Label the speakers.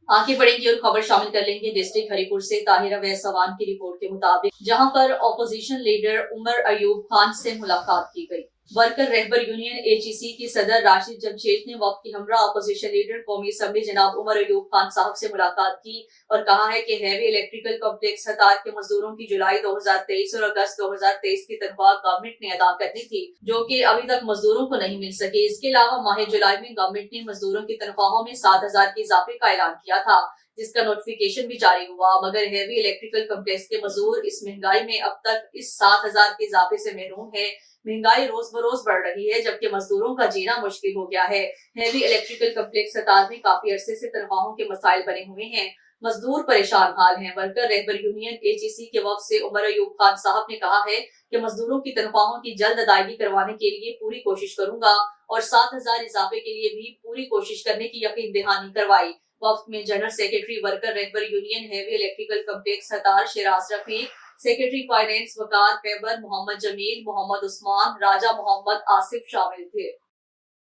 Speaker 1: आगे बढ़ेंगे और खबर शामिल कर लेंगे डिस्ट्रिक्ट हरिपुर से ताहिरा वैसवान की रिपोर्ट के मुताबिक, जहां पर ऑपोजिशन लीडर उमर अयूब खान से मुलाकात की गई। वर्कर रहबर यूनियन एचईसी की सदर राशिद जमशेद ने वक्त की हमरा अपोजिशन लीडर कौमी असम्बली जनाब उमर अयूब खान साहब से मुलाकात की और कहा है कि हैवी इलेक्ट्रिकल कॉम्प्लेक्स हतार के मजदूरों की जुलाई 2023 और अगस्त 2023 की तनख्वाह गवर्नमेंट ने अदा करनी थी, जो कि अभी तक मजदूरों को नहीं मिल सकी। इसके अलावा माह जुलाई में गवर्नमेंट ने मजदूरों की तनख्वाहों में 7,000 के इजाफे का ऐलान किया था, जिसका नोटिफिकेशन भी जारी हुआ, मगर हैवी इलेक्ट्रिकल कॉम्प्लेक्स के मजदूर इस महंगाई में अब तक इस 7,000 के इजाफे से महरूम है। महंगाई रोज बरोज बढ़ रही है, जबकि मजदूरों का जीना मुश्किल हो गया है। हैवी इलेक्ट्रिकल कॉम्प्लेक्स हतार में काफी अरसे से तनख्वाहों के मसाइल बने हुए हैं, मजदूर परेशान हाल हैं। वर्कर रहबर यूनियन एचईसी के वफद से उमर अयूब खान साहब ने कहा है कि मजदूरों की तनख्वाहों की जल्द अदायगी करवाने के लिए पूरी कोशिश करूंगा और 7,000 इजाफे के लिए भी पूरी कोशिश करने की यकीन दहानी करवाई। वफद में general secretary worker Rahbar union heavy electrical complex Hattar Shiraz Rafiq, secretary finance Waqar फैबर, मोहम्मद जमील, मोहम्मद उस्मान, राजा मोहम्मद आसिफ शामिल थे।